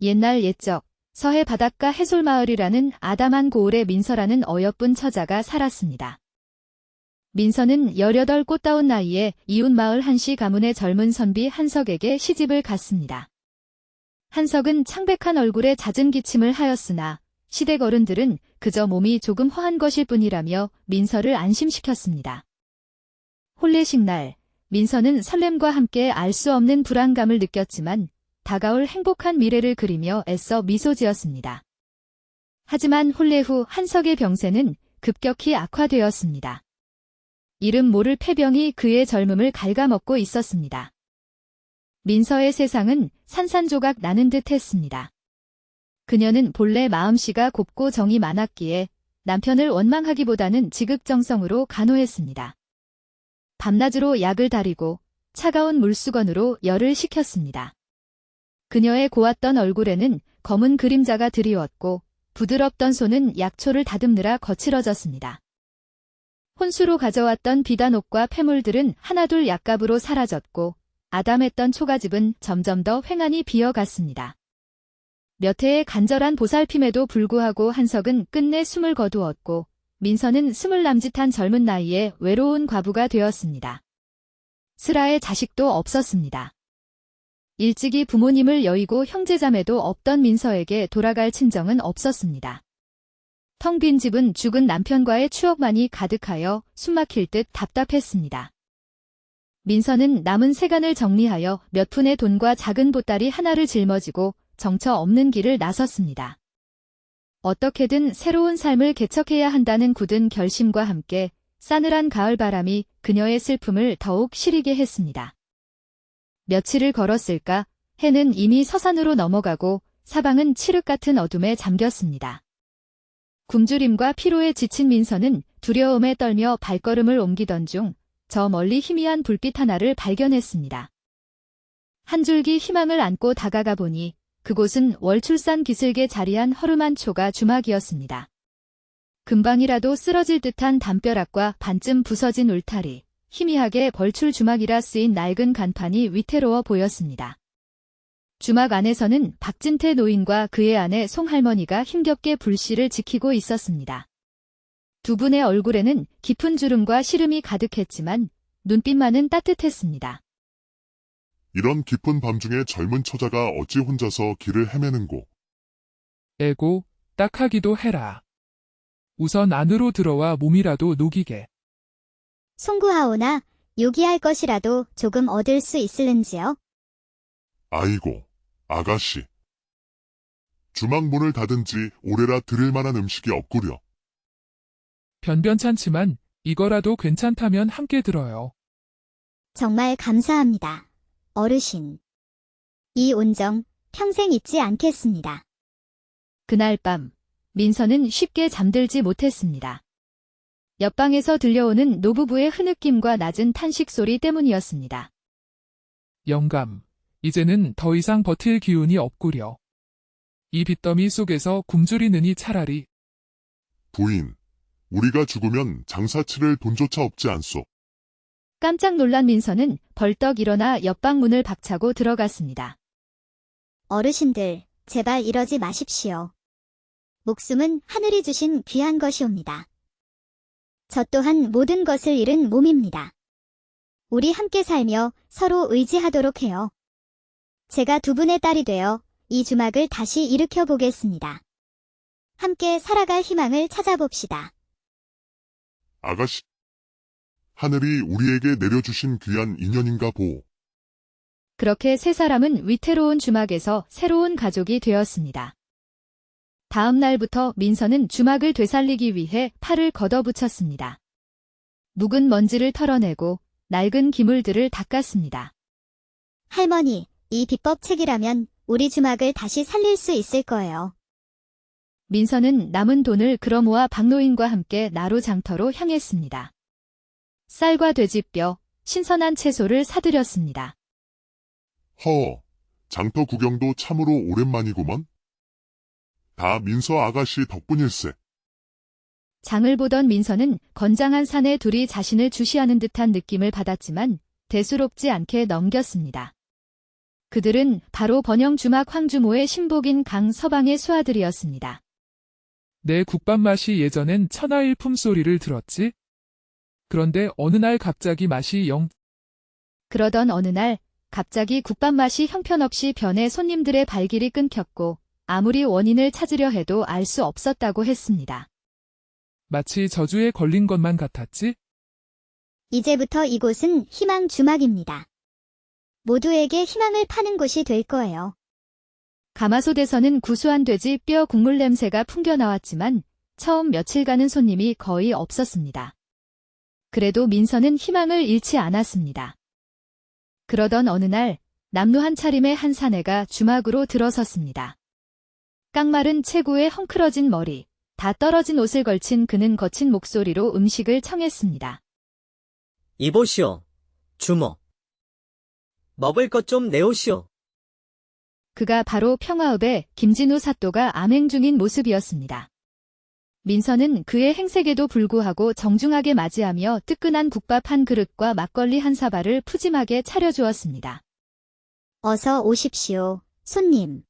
옛날 옛적 서해 바닷가 해솔마을이라는 아담한 고을에 민서라는 어여쁜 처자가 살았습니다. 민서는 18 꽃다운 나이에 이웃 마을 한씨 가문의 젊은 선비 한석에게 시집을 갔습니다. 한석은 창백한 얼굴에 잦은 기침을 하였으나 시댁 어른들은 그저 몸이 조금 허한 것일 뿐이라며 민서를 안심시켰습니다. 혼례식 날, 민서는 설렘과 함께 알 수 없는 불안감을 느꼈지만 다가올 행복한 미래를 그리며 애써 미소 지었습니다. 하지만 혼례 후 한석의 병세는 급격히 악화되었습니다. 이름 모를 폐병이 그의 젊음을 갉아먹고 있었습니다. 민서의 세상은 산산조각 나는 듯 했습니다. 그녀는 본래 마음씨가 곱고 정이 많았기에 남편을 원망하기보다는 지극정성으로 간호했습니다. 밤낮으로 약을 다리고 차가운 물수건으로 열을 식혔습니다. 그녀의 고왔던 얼굴에는 검은 그림자가 드리웠고 부드럽던 손은 약초를 다듬느라 거칠어졌습니다. 혼수로 가져왔던 비단옷과 폐물들은 하나둘 약값으로 사라졌고 아담했던 초가집은 점점 더 휑하니 비어갔습니다. 몇 해의 간절한 보살핌에도 불구하고 한석은 끝내 숨을 거두었고 민서는 20 남짓한 젊은 나이에 외로운 과부가 되었습니다. 슬아의 자식도 없었습니다. 일찍이 부모님을 여의고 형제자매도 없던 민서에게 돌아갈 친정은 없었습니다. 텅 빈 집은 죽은 남편과의 추억만이 가득하여 숨막힐 듯 답답했습니다. 민서는 남은 세간을 정리하여 몇 푼의 돈과 작은 보따리 하나를 짊어지고 정처 없는 길을 나섰습니다. 어떻게든 새로운 삶을 개척해야 한다는 굳은 결심과 함께 싸늘한 가을바람이 그녀의 슬픔을 더욱 시리게 했습니다. 며칠을 걸었을까 해는 이미 서산으로 넘어가고 사방은 칠흑 같은 어둠에 잠겼습니다. 굶주림과 피로에 지친 민서는 두려움에 떨며 발걸음을 옮기던 중 저 멀리 희미한 불빛 하나를 발견했습니다. 한 줄기 희망을 안고 다가가 보니 그곳은 월출산 기슭에 자리한 허름한 초가 주막이었습니다. 금방이라도 쓰러질 듯한 담벼락과 반쯤 부서진 울타리, 희미하게 벌출 주막이라 쓰인 낡은 간판이 위태로워 보였습니다. 주막 안에서는 박진태 노인과 그의 아내 송할머니가 힘겹게 불씨를 지키고 있었습니다. 두 분의 얼굴에는 깊은 주름과 시름이 가득했지만 눈빛만은 따뜻했습니다. 이런 깊은 밤중에 젊은 처자가 어찌 혼자서 길을 헤매는고. 에고, 딱하기도 해라. 우선 안으로 들어와 몸이라도 녹이게. 송구하오나 요기할 것이라도 조금 얻을 수 있을는지요? 아이고, 아가씨. 주막 문을 닫은 지 오래라 드릴 만한 음식이 없구려. 변변찮지만 이거라도 괜찮다면 함께 들어요. 정말 감사합니다. 어르신. 이 온정 평생 잊지 않겠습니다. 그날 밤 민서는 쉽게 잠들지 못했습니다. 옆방에서 들려오는 노부부의 흐느낌과 낮은 탄식 소리 때문이었습니다. 영감, 이제는 더 이상 버틸 기운이 없구려. 이 빚더미 속에서 굶주리느니 차라리. 부인, 우리가 죽으면 장사 치를 돈조차 없지 않소. 깜짝 놀란 민서는 벌떡 일어나 옆방 문을 박차고 들어갔습니다. 어르신들, 제발 이러지 마십시오. 목숨은 하늘이 주신 귀한 것이옵니다. 저 또한 모든 것을 잃은 몸입니다. 우리 함께 살며 서로 의지하도록 해요. 제가 두 분의 딸이 되어 이 주막을 다시 일으켜 보겠습니다. 함께 살아갈 희망을 찾아봅시다. 아가씨. 하늘이 우리에게 내려주신 귀한 인연인가 보오. 그렇게 세 사람은 위태로운 주막에서 새로운 가족이 되었습니다. 다음 날부터 민서는 주막을 되살리기 위해 팔을 걷어붙였습니다. 묵은 먼지를 털어내고 낡은 기물들을 닦았습니다. 할머니, 이 비법책이라면 우리 주막을 다시 살릴 수 있을 거예요. 민서는 남은 돈을 끌어 모아 박노인과 함께 나루 장터로 향했습니다. 쌀과 돼지뼈, 신선한 채소를 사들였습니다. 허, 장터 구경도 참으로 오랜만이구먼. 다 민서 아가씨 덕분일세. 장을 보던 민서는 건장한 사내 둘이 자신을 주시하는 듯한 느낌을 받았지만 대수롭지 않게 넘겼습니다. 그들은 바로 번영 주막 황주모의 신복인 강서방의 수하들이었습니다. 내 국밥 맛이 예전엔 천하일 품소리를 들었지? 그런데 어느 날 갑자기 맛이 영. 그러던 어느 날 갑자기 국밥 맛이 형편없이 변해 손님들의 발길이 끊겼고 아무리 원인을 찾으려 해도 알 수 없었다고 했습니다. 마치 저주에 걸린 것만 같았지? 이제부터 이곳은 희망 주막입니다. 모두에게 희망을 파는 곳이 될 거예요. 가마솥에서는 구수한 돼지 뼈 국물 냄새가 풍겨 나왔지만 처음 며칠간은 손님이 거의 없었습니다. 그래도 민서는 희망을 잃지 않았습니다. 그러던 어느 날 남루 한 차림의 한 사내가 주막으로 들어섰습니다. 깡마른 체구에 헝클어진 머리, 다 떨어진 옷을 걸친 그는 거친 목소리로 음식을 청했습니다. 이보시오, 주모. 먹을 것 좀 내오시오. 그가 바로 평화읍의 김진우 사또가 암행 중인 모습이었습니다. 민서는 그의 행색에도 불구하고 정중하게 맞이하며 뜨끈한 국밥 한 그릇과 막걸리 한 사발을 푸짐하게 차려주었습니다. 어서 오십시오, 손님.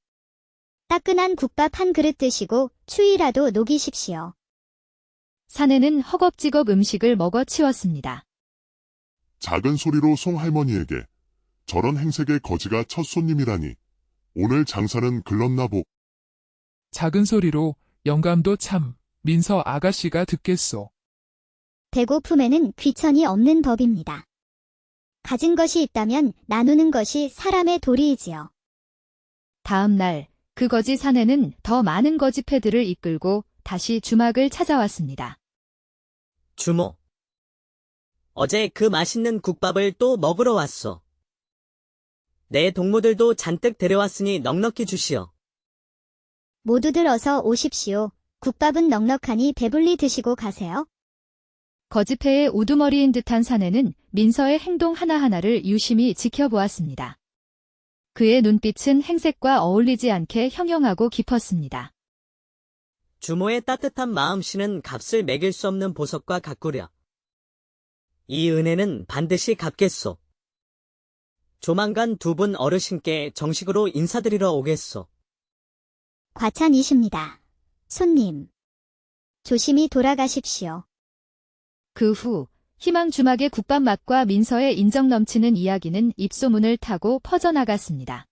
따끈한 국밥 한 그릇 드시고 추위라도 녹이십시오. 사내는 허겁지겁 음식을 먹어 치웠습니다. 작은 소리로 송할머니에게 저런 행색의 거지가 첫 손님이라니 오늘 장사는 글렀나 보. 작은 소리로 영감도 참 민서 아가씨가 듣겠소. 배고픔에는 귀천이 없는 법입니다. 가진 것이 있다면 나누는 것이 사람의 도리이지요. 다음 날 그 거지 사내는 더 많은 거지 패들을 이끌고 다시 주막을 찾아왔습니다. 주모. 어제 그 맛있는 국밥을 또 먹으러 왔소. 내 동무들도 잔뜩 데려왔으니 넉넉히 주시오. 모두들 어서 오십시오. 국밥은 넉넉하니 배불리 드시고 가세요. 거지패의 우두머리인 듯한 사내는 민서의 행동 하나하나를 유심히 지켜보았습니다. 그의 눈빛은 행색과 어울리지 않게 형형하고 깊었습니다. 주모의 따뜻한 마음씨는 값을 매길 수 없는 보석과 같구려. 이 은혜는 반드시 갚겠소. 조만간 두 분 어르신께 정식으로 인사드리러 오겠소. 과찬이십니다. 손님. 조심히 돌아가십시오. 그 후 희망 주막의 국밥 맛과 민서의 인정 넘치는 이야기는 입소문을 타고 퍼져나갔습니다.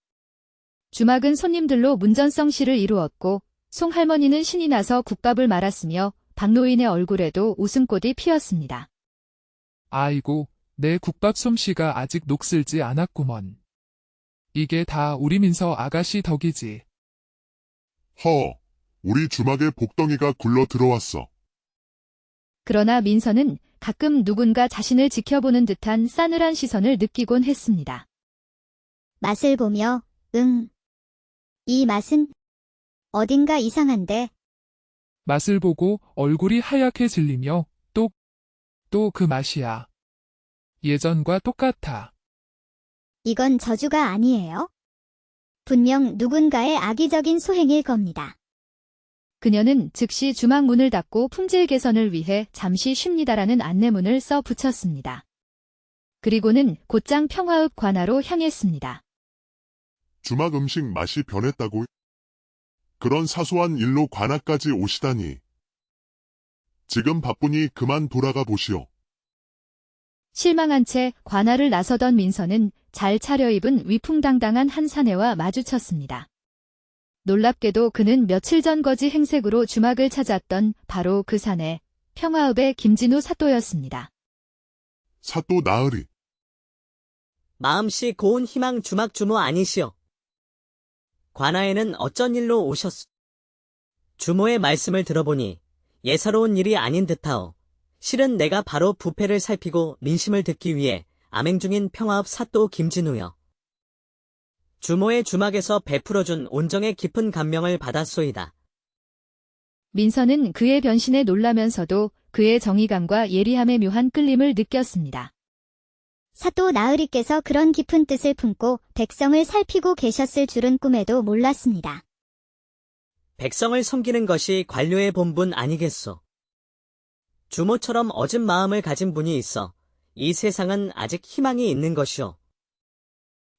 주막은 손님들로 문전성시를 이루었고 송할머니는 신이 나서 국밥을 말았으며 박노인의 얼굴에도 웃음꽃이 피었습니다. 아이고, 내 국밥 솜씨가 아직 녹슬지 않았구먼. 이게 다 우리 민서 아가씨 덕이지. 허, 우리 주막에 복덩이가 굴러 들어왔어. 그러나 민서는 가끔 누군가 자신을 지켜보는 듯한 싸늘한 시선을 느끼곤 했습니다. 맛을 보며, 이 맛은 어딘가 이상한데. 맛을 보고 얼굴이 하얗게 질리며 또 그 맛이야. 예전과 똑같아. 이건 저주가 아니에요. 분명 누군가의 악의적인 소행일 겁니다. 그녀는 즉시 주막 문을 닫고 품질 개선을 위해 잠시 쉽니다라는 안내문을 써 붙였습니다. 그리고는 곧장 평화읍 관하로 향했습니다. 주막 음식 맛이 변했다고? 그런 사소한 일로 관아까지 오시다니. 지금 바쁘니 그만 돌아가 보시오. 실망한 채 관아를 나서던 민서는 잘 차려입은 위풍당당한 한 사내와 마주쳤습니다. 놀랍게도 그는 며칠 전 거지 행색으로 주막을 찾았던 바로 그 사내, 평화읍의 김진우 사또였습니다. 사또 나으리. 마음씨 고운 희망 주막 주모 아니시오. 관아에는 어쩐 일로 오셨소? 주모의 말씀을 들어보니 예사로운 일이 아닌 듯하오. 실은 내가 바로 부패를 살피고 민심을 듣기 위해 암행 중인 평화읍 사또 김진우여. 주모의 주막에서 베풀어준 온정의 깊은 감명을 받았소이다. 민서는 그의 변신에 놀라면서도 그의 정의감과 예리함의 묘한 끌림을 느꼈습니다. 사또 나으리께서 그런 깊은 뜻을 품고 백성을 살피고 계셨을 줄은 꿈에도 몰랐습니다. 백성을 섬기는 것이 관료의 본분 아니겠소. 주모처럼 어진 마음을 가진 분이 있어 이 세상은 아직 희망이 있는 것이오.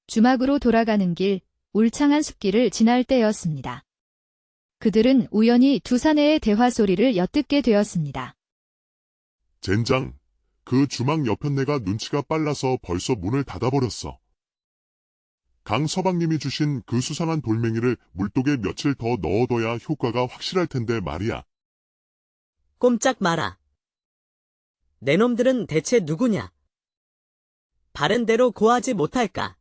주막으로 돌아가는 길, 울창한 숲길을 지날 때였습니다. 그들은 우연히 두 사내의 대화 소리를 엿듣게 되었습니다. 젠장, 그 주막 옆편네가 눈치가 빨라서 벌써 문을 닫아버렸어. 강 서방님이 주신 그 수상한 돌멩이를 물독에 며칠 더 넣어둬야 효과가 확실할 텐데 말이야. 꼼짝 마라. 내 놈들은 대체 누구냐? 바른 대로 고하지 못할까?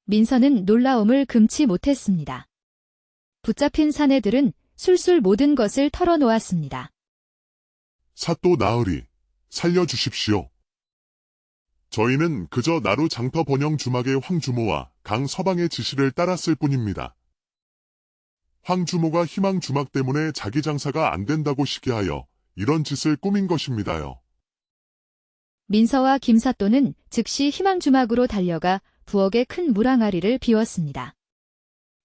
민서는 놀라움을 금치 못했습니다. 붙잡힌 사내들은 술술 모든 것을 털어놓았습니다. 사또 나으리, 살려주십시오. 저희는 그저 나루 장터 번영 주막의 황주모와 강 서방의 지시를 따랐을 뿐입니다. 황주모가 희망 주막 때문에 자기 장사가 안 된다고 시기하여 이런 짓을 꾸민 것입니다요. 민서와 김사또는 즉시 희망주막으로 달려가 부엌의 큰 물항아리를 비웠습니다.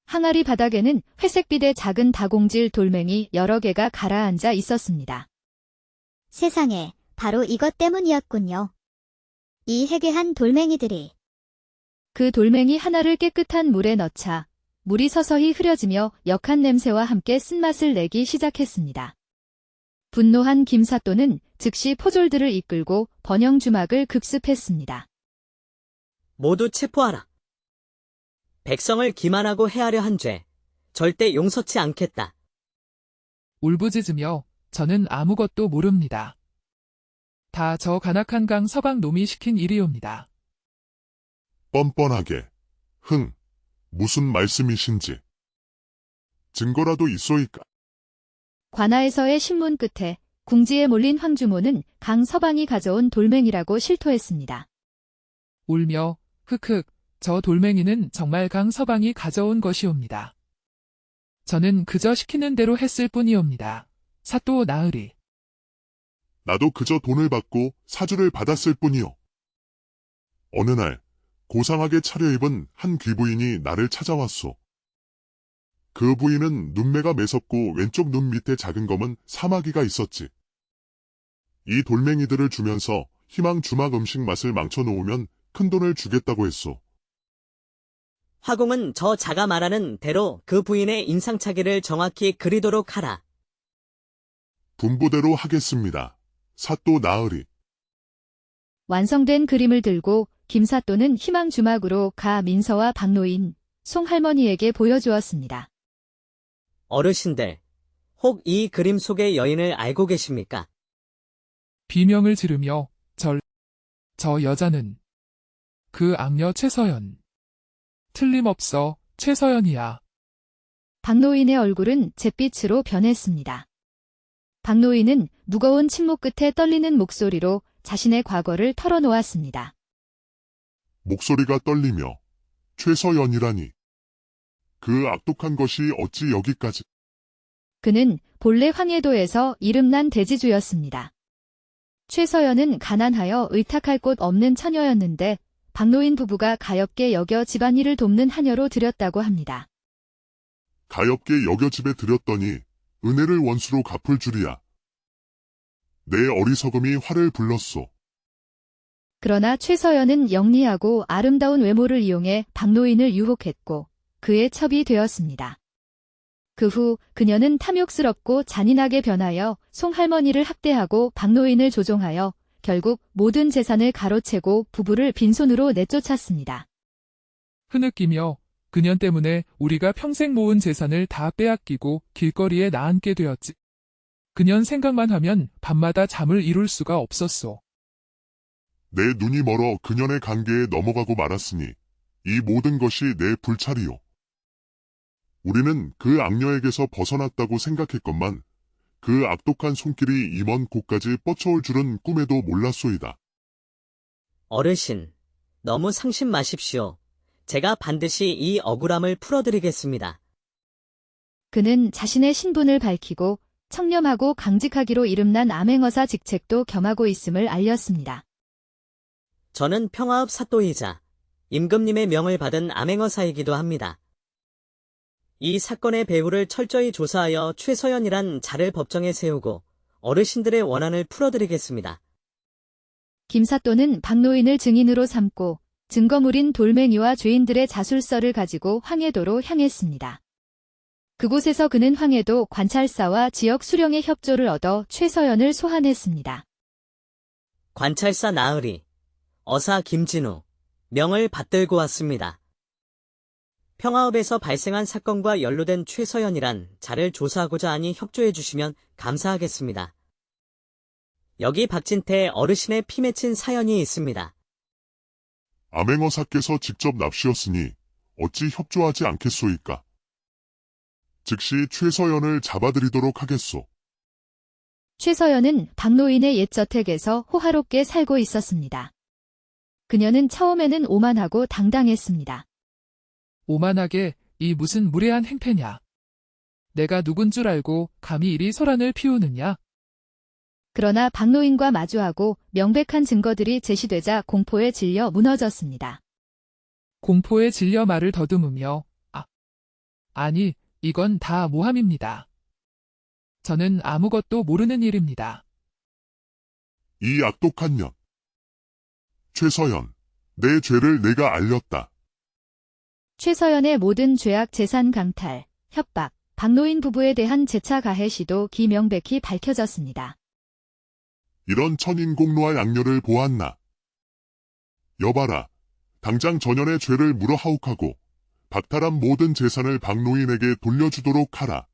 항아리 바닥에는 회색빛의 작은 다공질 돌멩이 여러 개가 가라앉아 있었습니다. 세상에, 바로 이것 때문이었군요. 이 해괴한 돌멩이들이. 그 돌멩이 하나를 깨끗한 물에 넣자 물이 서서히 흐려지며 역한 냄새와 함께 쓴맛을 내기 시작했습니다. 분노한 김사또는 즉시 포졸들을 이끌고 번영주막을 급습했습니다. 모두 체포하라. 백성을 기만하고 해하려 한 죄, 절대 용서치 않겠다. 울부짖으며 저는 아무것도 모릅니다. 다 저 간악한 강 서방 놈이 시킨 일이옵니다. 뻔뻔하게. 무슨 말씀이신지. 증거라도 있소이까? 관아에서의 신문 끝에 궁지에 몰린 황주모는 강 서방이 가져온 돌멩이라고 실토했습니다. 울며 흑흑 저 돌멩이는 정말 강 서방이 가져온 것이옵니다. 저는 그저 시키는 대로 했을 뿐이옵니다. 사또 나으리. 나도 그저 돈을 받고 사주를 받았을 뿐이요. 어느 날 고상하게 차려입은 한 귀부인이 나를 찾아왔소. 그 부인은 눈매가 매섭고 왼쪽 눈 밑에 작은 검은 사마귀가 있었지. 이 돌멩이들을 주면서 희망 주막 음식 맛을 망쳐놓으면 큰돈을 주겠다고 했소. 화공은 저 자가 말하는 대로 그 부인의 인상착의를 정확히 그리도록 하라. 분부대로 하겠습니다. 사또 나으리. 완성된 그림을 들고 김사또는 희망주막으로 가 민서와 박노인, 송할머니에게 보여주었습니다. 어르신들, 혹 이 그림 속의 여인을 알고 계십니까? 비명을 지르며 저 여자는 그 악녀 최서연. 틀림없어 최서연이야. 박노인의 얼굴은 잿빛으로 변했습니다. 박노인은 무거운 침묵 끝에 떨리는 목소리로 자신의 과거를 털어놓았습니다. 목소리가 떨리며 최서연이라니. 그 악독한 것이 어찌 여기까지. 그는 본래 황해도에서 이름난 대지주였습니다. 최서연은 가난하여 의탁할 곳 없는 처녀였는데 박노인 부부가 가엾게 여겨 집안일을 돕는 하녀로 들였다고 합니다. 가엾게 여겨 집에 들였더니 은혜를 원수로 갚을 줄이야. 내 어리석음이 화를 불렀소. 그러나 최서연은 영리하고 아름다운 외모를 이용해 박노인을 유혹했고 그의 첩이 되었습니다. 그 후 그녀는 탐욕스럽고 잔인하게 변하여 송할머니를 학대하고 박노인을 조종하여 결국 모든 재산을 가로채고 부부를 빈손으로 내쫓았습니다. 흐느끼며 그년 때문에 우리가 평생 모은 재산을 다 빼앗기고 길거리에 나앉게 되었지. 그년 생각만 하면 밤마다 잠을 이룰 수가 없었소. 내 눈이 멀어 그년의 관계에 넘어가고 말았으니 이 모든 것이 내 불찰이요. 우리는 그 악녀에게서 벗어났다고 생각했건만 그 악독한 손길이 임원 곳까지 뻗쳐올 줄은 꿈에도 몰랐소이다. 어르신, 너무 상심 마십시오. 제가 반드시 이 억울함을 풀어드리겠습니다. 그는 자신의 신분을 밝히고 청렴하고 강직하기로 이름난 암행어사 직책도 겸하고 있음을 알렸습니다. 저는 평화읍 사또이자 임금님의 명을 받은 암행어사이기도 합니다. 이 사건의 배후를 철저히 조사하여 최서연이란 자를 법정에 세우고 어르신들의 원한을 풀어드리겠습니다. 김사또는 박노인을 증인으로 삼고 증거물인 돌멩이와 죄인들의 자술서를 가지고 황해도로 향했습니다. 그곳에서 그는 황해도 관찰사와 지역 수령의 협조를 얻어 최서연을 소환했습니다. 관찰사 나으리, 어사 김진우, 명을 받들고 왔습니다. 평화읍에서 발생한 사건과 연루된 최서연이란 자를 조사하고자 하니 협조해 주시면 감사하겠습니다. 여기 박진태 어르신의 피 맺힌 사연이 있습니다. 암행어사께서 직접 납시었으니 어찌 협조하지 않겠소이까. 즉시 최서연을 잡아들이도록 하겠소. 최서연은 박노인의 옛 저택에서 호화롭게 살고 있었습니다. 그녀는 처음에는 오만하고 당당했습니다. 오만하게 이 무슨 무례한 행패냐. 내가 누군 줄 알고 감히 이리 소란을 피우느냐. 그러나 박노인과 마주하고 명백한 증거들이 제시되자 공포에 질려 무너졌습니다. 공포에 질려 말을 더듬으며 아니 이건 다 모함입니다. 저는 아무것도 모르는 일입니다. 이 악독한 년. 최서연, 내 죄를 내가 알렸다. 최서연의 모든 죄악 재산 강탈, 협박, 박노인 부부에 대한 재차 가해 시도 기명백히 밝혀졌습니다. 이런 천인공노할 양녀를 보았나. 여봐라, 당장 전연의 죄를 물어하옥하고 박탈한 모든 재산을 박노인에게 돌려주도록 하라.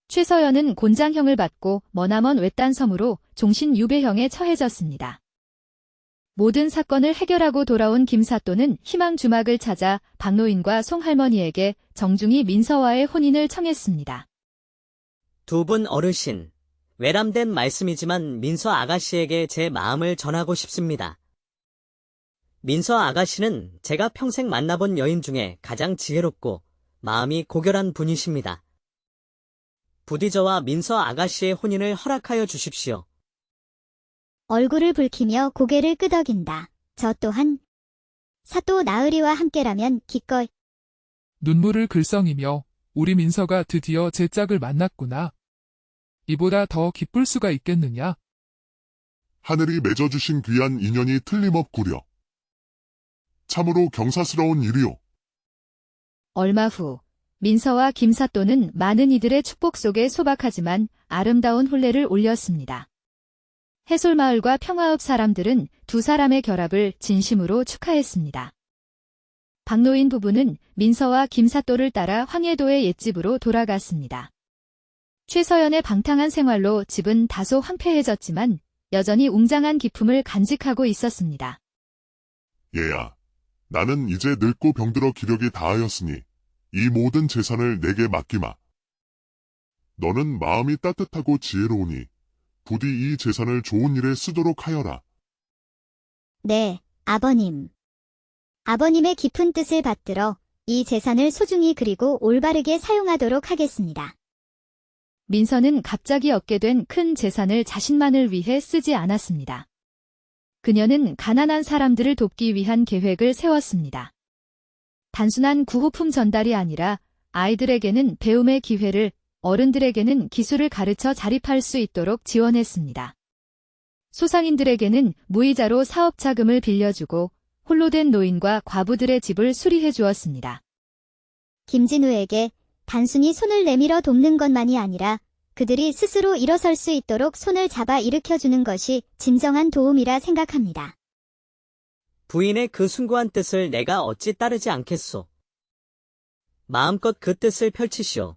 최서연은 곤장형을 받고 머나먼 외딴 섬으로 종신 유배형에 처해졌습니다. 모든 사건을 해결하고 돌아온 김사또는 희망 주막을 찾아 박노인과 송할머니에게 정중히 민서와의 혼인을 청했습니다. 두 분 어르신, 외람된 말씀이지만 민서 아가씨에게 제 마음을 전하고 싶습니다. 민서 아가씨는 제가 평생 만나본 여인 중에 가장 지혜롭고 마음이 고결한 분이십니다. 부디 저와 민서 아가씨의 혼인을 허락하여 주십시오. 얼굴을 붉히며 고개를 끄덕인다. 저 또한 사또 나으리와 함께라면 기꺼이. 눈물을 글썽이며 우리 민서가 드디어 제 짝을 만났구나. 이보다 더 기쁠 수가 있겠느냐. 하늘이 맺어주신 귀한 인연이 틀림없구려. 참으로 경사스러운 일이오. 얼마 후 민서와 김사또는 많은 이들의 축복 속에 소박하지만 아름다운 혼례를 올렸습니다. 해솔마을과 평화읍 사람들은 두 사람의 결합을 진심으로 축하했습니다. 박노인 부부는 민서와 김사또를 따라 황해도의 옛집으로 돌아갔습니다. 최서연의 방탕한 생활로 집은 다소 황폐해졌지만 여전히 웅장한 기품을 간직하고 있었습니다. 얘야, 나는 이제 늙고 병들어 기력이 다하였으니 이 모든 재산을 내게 맡기마. 너는 마음이 따뜻하고 지혜로우니 부디 이 재산을 좋은 일에 쓰도록 하여라. 네, 아버님. 아버님의 깊은 뜻을 받들어 이 재산을 소중히 그리고 올바르게 사용하도록 하겠습니다. 민서는 갑자기 얻게 된 큰 재산을 자신만을 위해 쓰지 않았습니다. 그녀는 가난한 사람들을 돕기 위한 계획을 세웠습니다. 단순한 구호품 전달이 아니라 아이들에게는 배움의 기회를, 어른들에게는 기술을 가르쳐 자립할 수 있도록 지원했습니다. 소상인들에게는 무이자로 사업 자금을 빌려주고 홀로 된 노인과 과부들의 집을 수리해 주었습니다. 김진우에게 단순히 손을 내밀어 돕는 것만이 아니라 그들이 스스로 일어설 수 있도록 손을 잡아 일으켜주는 것이 진정한 도움이라 생각합니다. 부인의 그 숭고한 뜻을 내가 어찌 따르지 않겠소. 마음껏 그 뜻을 펼치시오.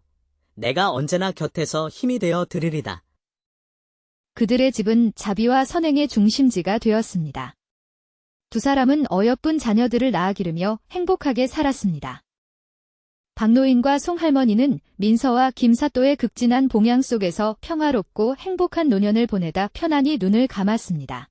내가 언제나 곁에서 힘이 되어 드리리다. 그들의 집은 자비와 선행의 중심지가 되었습니다. 두 사람은 어여쁜 자녀들을 낳아 기르며 행복하게 살았습니다. 박노인과 송할머니는 민서와 김사또의 극진한 봉양 속에서 평화롭고 행복한 노년을 보내다 편안히 눈을 감았습니다.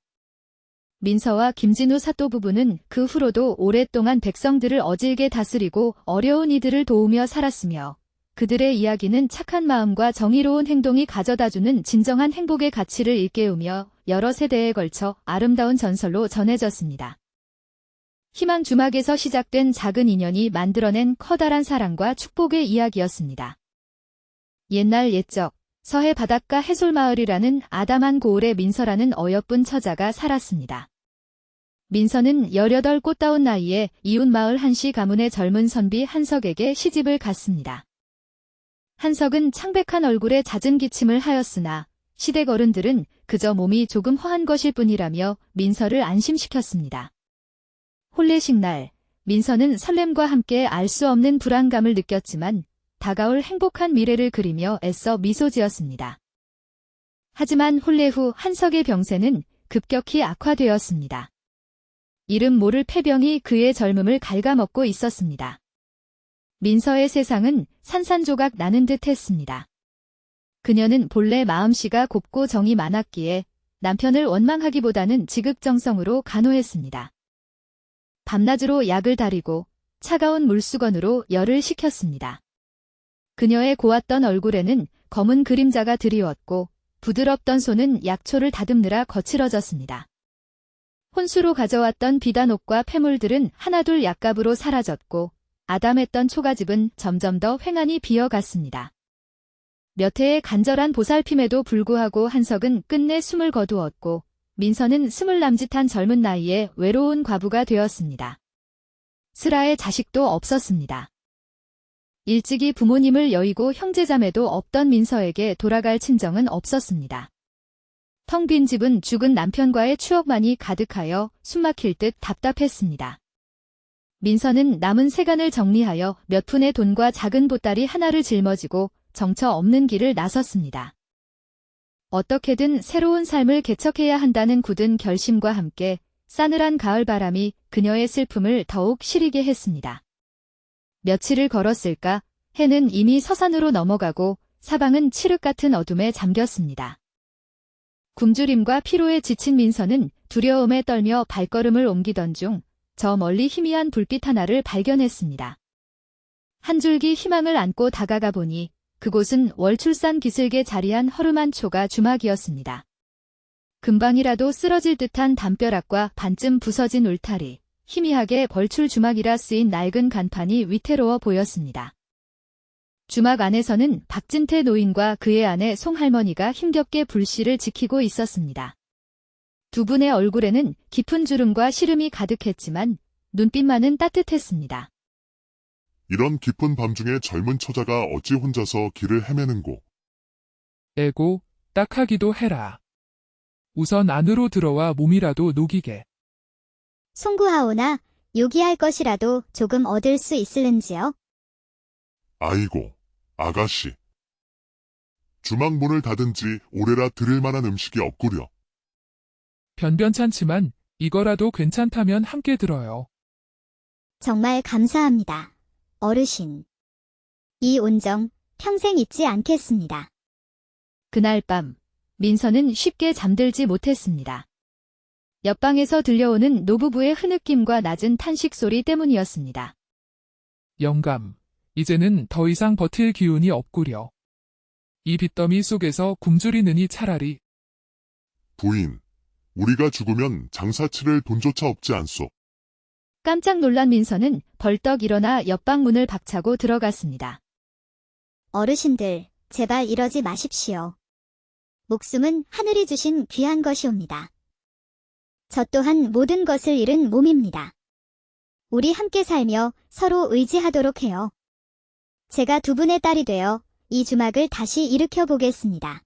민서와 김진우 사또 부부는 그 후로도 오랫동안 백성들을 어질게 다스리고 어려운 이들을 도우며 살았으며 그들의 이야기는 착한 마음과 정의로운 행동이 가져다주는 진정한 행복의 가치를 일깨우며 여러 세대에 걸쳐 아름다운 전설로 전해졌습니다. 희망 주막에서 시작된 작은 인연이 만들어낸 커다란 사랑과 축복의 이야기였습니다. 옛날 옛적 서해 바닷가 해솔마을이라는 아담한 고을에 민서라는 어여쁜 처자가 살았습니다. 민서는 18 꽃다운 나이에 이웃 마을 한씨 가문의 젊은 선비 한석에게 시집을 갔습니다. 한석은 창백한 얼굴에 잦은 기침을 하였으나 시댁 어른들은 그저 몸이 조금 허한 것일 뿐이라며 민서를 안심시켰습니다. 혼례식 날, 민서는 설렘과 함께 알 수 없는 불안감을 느꼈지만 다가올 행복한 미래를 그리며 애써 미소 지었습니다. 하지만 혼례 후 한석의 병세는 급격히 악화되었습니다. 이름 모를 폐병이 그의 젊음을 갉아먹고 있었습니다. 민서의 세상은 산산조각 나는 듯 했습니다. 그녀는 본래 마음씨가 곱고 정이 많았기에 남편을 원망하기보다는 지극정성으로 간호했습니다. 밤낮으로 약을 다리고 차가운 물수건으로 열을 식혔습니다. 그녀의 고왔던 얼굴에는 검은 그림자가 드리웠고 부드럽던 손은 약초를 다듬느라 거칠어졌습니다. 혼수로 가져왔던 비단 옷과 폐물들은 하나둘 약값으로 사라졌고 아담했던 초가집은 점점 더 휑하니 비어갔습니다. 몇 해의 간절한 보살핌에도 불구하고 한석은 끝내 숨을 거두었고 민서는 20 남짓한 젊은 나이에 외로운 과부가 되었습니다. 슬아의 자식도 없었습니다. 일찍이 부모님을 여의고 형제자매도 없던 민서에게 돌아갈 친정은 없었습니다. 텅 빈 집은 죽은 남편과의 추억만이 가득하여 숨막힐 듯 답답했습니다. 민서는 남은 세간을 정리하여 몇 푼의 돈과 작은 보따리 하나를 짊어지고 정처 없는 길을 나섰습니다. 어떻게든 새로운 삶을 개척해야 한다는 굳은 결심과 함께 싸늘한 가을바람이 그녀의 슬픔을 더욱 시리게 했습니다. 며칠을 걸었을까 해는 이미 서산으로 넘어가고 사방은 칠흑 같은 어둠에 잠겼습니다. 굶주림과 피로에 지친 민서는 두려움에 떨며 발걸음을 옮기던 중 저 멀리 희미한 불빛 하나를 발견했습니다. 한 줄기 희망을 안고 다가가 보니 그곳은 월출산 기슭에 자리한 허름한 초가 주막이었습니다. 금방이라도 쓰러질 듯한 담벼락과 반쯤 부서진 울타리, 희미하게 벌출 주막이라 쓰인 낡은 간판이 위태로워 보였습니다. 주막 안에서는 박진태 노인과 그의 아내 송할머니가 힘겹게 불씨를 지키고 있었습니다. 두 분의 얼굴에는 깊은 주름과 시름이 가득했지만 눈빛만은 따뜻했습니다. 이런 깊은 밤중에 젊은 처자가 어찌 혼자서 길을 헤매는고. 에고, 딱하기도 해라. 우선 안으로 들어와 몸이라도 녹이게. 송구하오나 요기할 것이라도 조금 얻을 수 있을는지요? 아이고, 아가씨. 주막 문을 닫은 지 오래라 드릴 만한 음식이 없구려. 변변찮지만 이거라도 괜찮다면 함께 들어요. 정말 감사합니다. 어르신. 이 온정 평생 잊지 않겠습니다. 그날 밤, 민서는 쉽게 잠들지 못했습니다. 옆방에서 들려오는 노부부의 흐느낌과 낮은 탄식 소리 때문이었습니다. 영감, 이제는 더 이상 버틸 기운이 없구려. 이 빚더미 속에서 굶주리느니 차라리. 부인, 우리가 죽으면 장사 치를 돈조차 없지 않소. 깜짝 놀란 민서는 벌떡 일어나 옆방 문을 박차고 들어갔습니다. 어르신들, 제발 이러지 마십시오. 목숨은 하늘이 주신 귀한 것이옵니다. 저 또한 모든 것을 잃은 몸입니다. 우리 함께 살며 서로 의지하도록 해요. 제가 두 분의 딸이 되어 이 주막을 다시 일으켜 보겠습니다.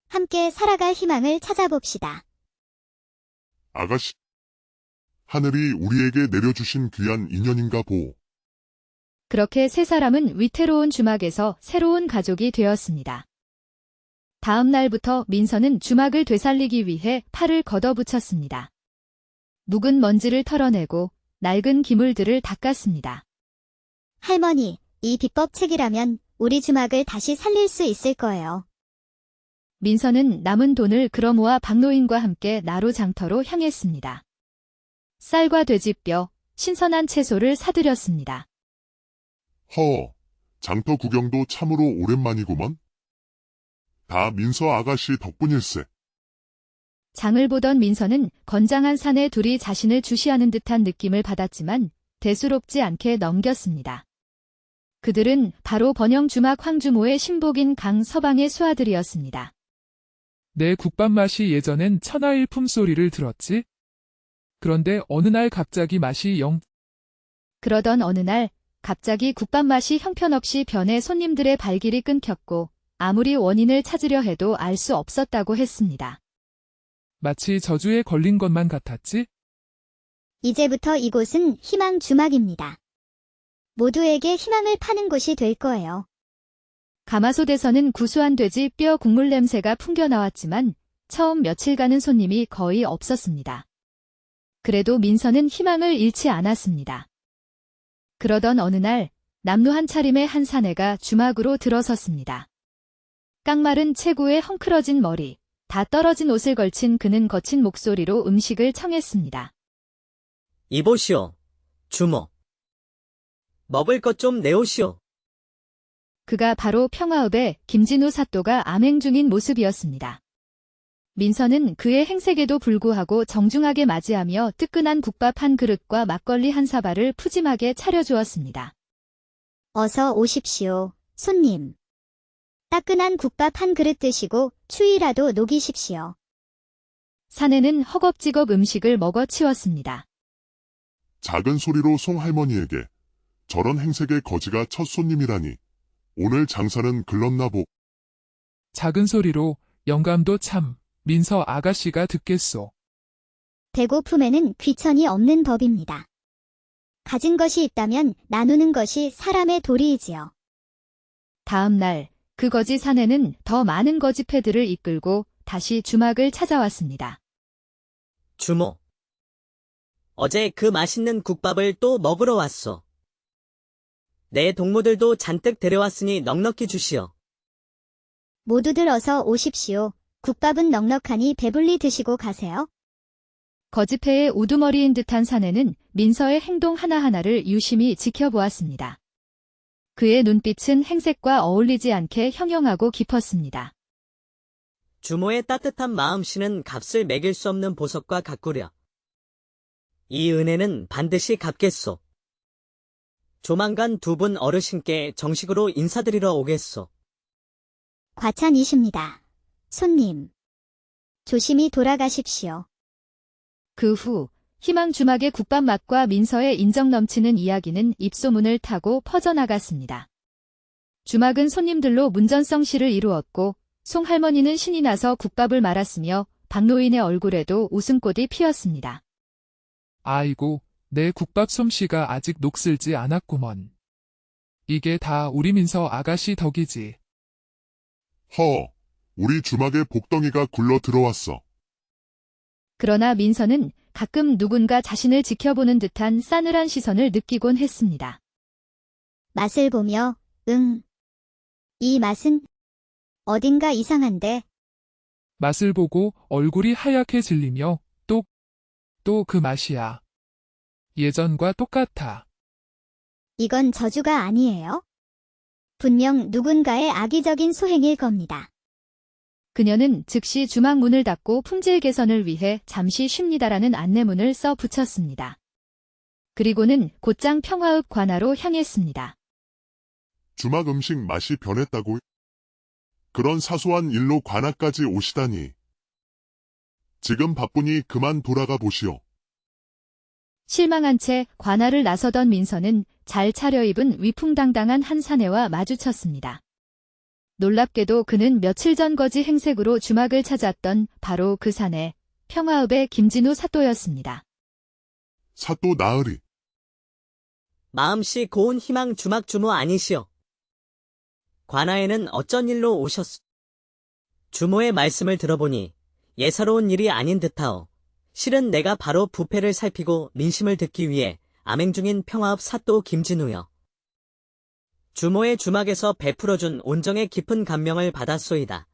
함께 살아갈 희망을 찾아봅시다. 아가씨. 하늘이 우리에게 내려주신 귀한 인연인가 보오. 그렇게 세 사람은 위태로운 주막에서 새로운 가족이 되었습니다. 다음 날부터 민서는 주막을 되살리기 위해 팔을 걷어붙였습니다. 묵은 먼지를 털어내고 낡은 기물들을 닦았습니다. 할머니, 이 비법책이라면 우리 주막을 다시 살릴 수 있을 거예요. 민서는 남은 돈을 끌어모아 박노인과 함께 나루 장터로 향했습니다. 쌀과 돼지뼈, 신선한 채소를 사들였습니다. 허, 장터 구경도 참으로 오랜만이구먼. 다 민서 아가씨 덕분일세. 장을 보던 민서는 건장한 산에 둘이 자신을 주시하는 듯한 느낌을 받았지만 대수롭지 않게 넘겼습니다. 그들은 바로 번영 주막 황주모의 신복인 강서방의 수아들이었습니다. 내 국밥 맛이 예전엔 천하일품 소리를 들었지? 그런데 어느 날 갑자기 맛이 영 그러던 어느 날 갑자기 국밥 맛이 형편없이 변해 손님들의 발길이 끊겼고 아무리 원인을 찾으려 해도 알 수 없었다고 했습니다. 마치 저주에 걸린 것만 같았지? 이제부터 이곳은 희망 주막입니다. 모두에게 희망을 파는 곳이 될 거예요. 가마솥에서는 구수한 돼지 뼈 국물 냄새가 풍겨 나왔지만 처음 며칠간은 손님이 거의 없었습니다. 그래도 민서는 희망을 잃지 않았습니다. 그러던 어느 날 남루 한 차림의 한 사내가 주막으로 들어섰습니다. 깡마른 체구에 헝클어진 머리, 다 떨어진 옷을 걸친 그는 거친 목소리로 음식을 청했습니다. 이보시오, 주모. 먹을 것 좀 내오시오. 그가 바로 평화읍의 김진우 사또가 암행 중인 모습이었습니다. 민서는 그의 행색에도 불구하고 정중하게 맞이하며 뜨끈한 국밥 한 그릇과 막걸리 한 사발을 푸짐하게 차려주었습니다. 어서 오십시오, 손님. 따끈한 국밥 한 그릇 드시고 추위라도 녹이십시오. 사내는 허겁지겁 음식을 먹어 치웠습니다. 작은 소리로 송할머니에게 저런 행색의 거지가 첫 손님이라니 오늘 장사는 글렀나 보. 작은 소리로 영감도 참 민서 아가씨가 듣겠소. 배고픔에는 귀천이 없는 법입니다. 가진 것이 있다면 나누는 것이 사람의 도리이지요. 다음 날 그 거지 사내는 더 많은 거지 패들을 이끌고 다시 주막을 찾아왔습니다. 주모. 어제 그 맛있는 국밥을 또 먹으러 왔소. 내 동무들도 잔뜩 데려왔으니 넉넉히 주시오. 모두들 어서 오십시오. 국밥은 넉넉하니 배불리 드시고 가세요. 거지패의 우두머리인 듯한 사내는 민서의 행동 하나하나를 유심히 지켜보았습니다. 그의 눈빛은 행색과 어울리지 않게 형형하고 깊었습니다. 주모의 따뜻한 마음씨는 값을 매길 수 없는 보석과 같구려. 이 은혜는 반드시 갚겠소. 조만간 두 분 어르신께 정식으로 인사드리러 오겠소. 과찬이십니다. 손님. 조심히 돌아가십시오. 그 후 희망 주막의 국밥 맛과 민서의 인정 넘치는 이야기는 입소문을 타고 퍼져나갔습니다. 주막은 손님들로 문전성시를 이루었고 송할머니는 신이 나서 국밥을 말았으며 박노인의 얼굴에도 웃음꽃이 피었습니다. 아이고, 내 국밥 솜씨가 아직 녹슬지 않았구먼. 이게 다 우리 민서 아가씨 덕이지. 허, 우리 주막에 복덩이가 굴러 들어왔어. 그러나 민서는 가끔 누군가 자신을 지켜보는 듯한 싸늘한 시선을 느끼곤 했습니다. 맛을 보며, 이 맛은 어딘가 이상한데. 맛을 보고 얼굴이 하얗게 질리며 또 그 맛이야. 예전과 똑같아. 이건 저주가 아니에요. 분명 누군가의 악의적인 소행일 겁니다. 그녀는 즉시 주막 문을 닫고 품질 개선을 위해 잠시 쉽니다라는 안내문을 써 붙였습니다. 그리고는 곧장 평화읍 관하로 향했습니다. 주막 음식 맛이 변했다고? 그런 사소한 일로 관아까지 오시다니. 지금 바쁘니 그만 돌아가 보시오. 실망한 채 관아를 나서던 민서는 잘 차려입은 위풍당당한 한 사내와 마주쳤습니다. 놀랍게도 그는 며칠 전 거지 행색으로 주막을 찾았던 바로 그 사내, 평화읍의 김진우 사또였습니다. 사또 나으리. 마음씨 고운 희망 주막 주모 아니시오. 관아에는 어쩐 일로 오셨소? 주모의 말씀을 들어보니 예사로운 일이 아닌 듯하오. 실은 내가 바로 부패를 살피고 민심을 듣기 위해 암행 중인 평화읍 사또 김진우여. 주모의 주막에서 베풀어준 온정의 깊은 감명을 받았소이다.